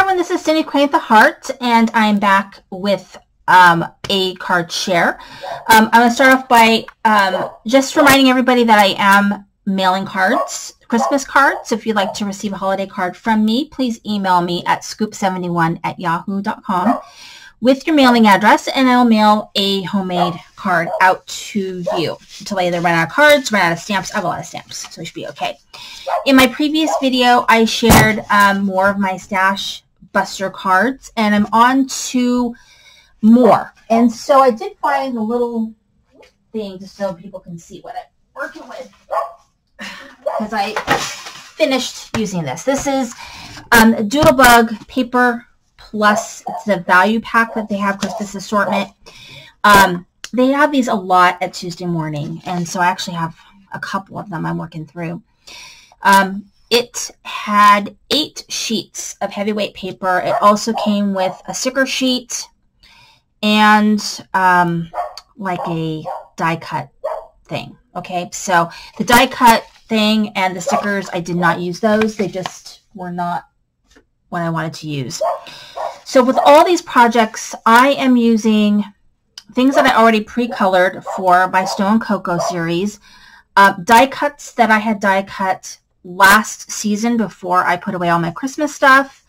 everyone, this is Cindy Crane at the Heart, and I'm back with a card share. I'm going to start off by just reminding everybody that I am mailing cards, Christmas cards. If you'd like to receive a holiday card from me, please email me at scoop71@yahoo.com with your mailing address, and I'll mail a homemade card out to you until I either run out of cards, run out of stamps. I have a lot of stamps, so it should be okay. In my previous video, I shared more of my stash buster cards, and I'm on to more. And so I did find a little thing just so people can see what I'm working with, because I finished using this. This is Doodlebug Paper Plus. It's the value pack that they have, Christmas assortment. They have these a lot at Tuesday morning, and so I actually have a couple of them I'm working through. It had 8 sheets of heavyweight paper. It also came with a sticker sheet and like a die cut thing. Okay, so the die cut thing and the stickers, I did not use those. They just were not what I wanted to use. So with all these projects, I am using things that I already pre-colored for my Snow & Cocoa series, die cuts that I had die cut last season before I put away all my Christmas stuff,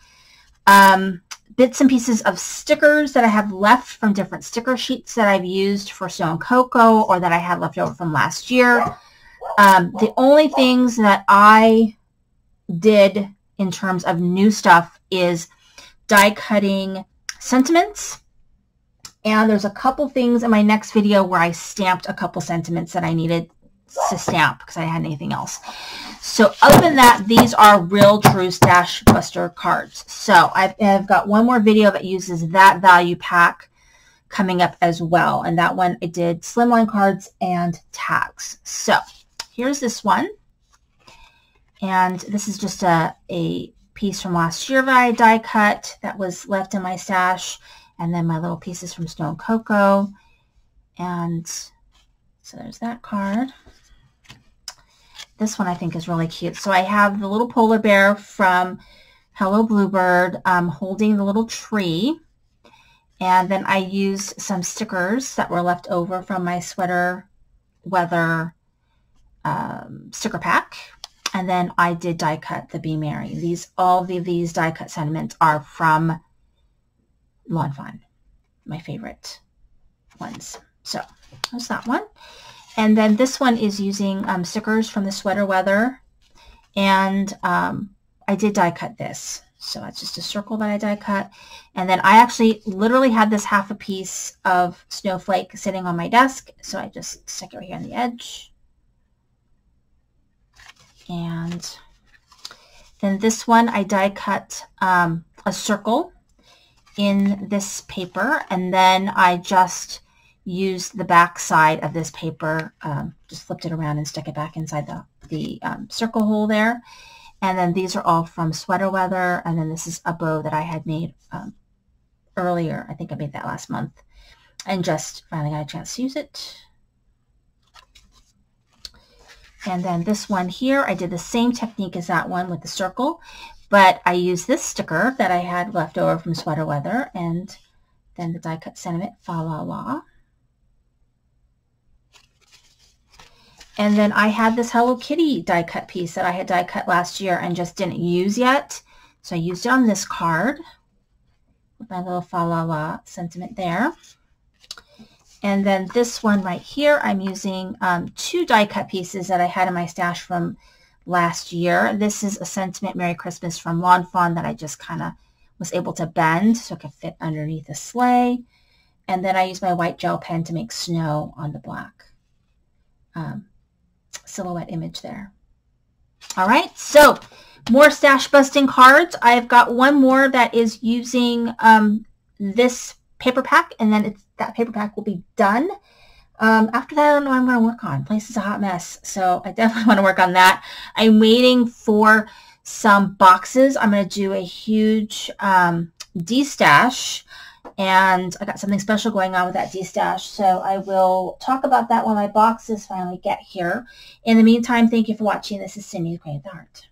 bits and pieces of stickers that I have left from different sticker sheets that I've used for Snow & Cocoa or that I had left over from last year. The only things that I did in terms of new stuff is die cutting sentiments, and there's a couple things in my next video where I stamped a couple sentiments that I needed to stamp because I hadn't anything else. So other than that, these are real true stash buster cards. So I've got one more video that uses that value pack coming up as well, and that one I did slimline cards and tags. So here's this one, and this is just a piece from last year that I die cut that was left in my stash, and then my little pieces from Snow & Cocoa. And so there's that card. This one I think is really cute. So I have the little polar bear from Hello Bluebird holding the little tree. And then I used some stickers that were left over from my sweater weather sticker pack. And then I did die cut the Be Merry. All of these die cut sentiments are from Lawn Fawn, my favorite ones. So there's that one. And then this one is using stickers from the sweater weather. And I did die cut this. So it's just a circle that I die cut. And then I actually literally had this half a piece of snowflake sitting on my desk. So I just stick it right here on the edge. And then this one, I die cut a circle in this paper, and then I just used the back side of this paper, just flipped it around and stuck it back inside the circle hole there. And then these are all from Sweater Weather, and then this is a bow that I had made earlier. I think I made that last month, and just finally got a chance to use it. And then this one here, I did the same technique as that one with the circle, but I used this sticker that I had left over from Sweater Weather, and then the die cut sentiment, Fa La La. And then I had this Hello Kitty die cut piece that I had die cut last year and just didn't use yet. So I used it on this card with my little Fa La La sentiment there. And then this one right here, I'm using 2 die cut pieces that I had in my stash from last year. This is a sentiment Merry Christmas from Lawn Fawn that I just kind of was able to bend so it could fit underneath a sleigh. And then I used my white gel pen to make snow on the black silhouette image there. All right, so more stash busting cards. I've got one more that is using this paper pack, and then that paper pack will be done. After that, I don't know what I'm going to work on. Place is a hot mess, so I definitely want to work on that. I'm waiting for some boxes. I'm going to do a huge de-stash, and I got something special going on with that de-stash, so I will talk about that when my boxes finally get here. In the meantime, thank you for watching. This is Cindy Crane at the Heart.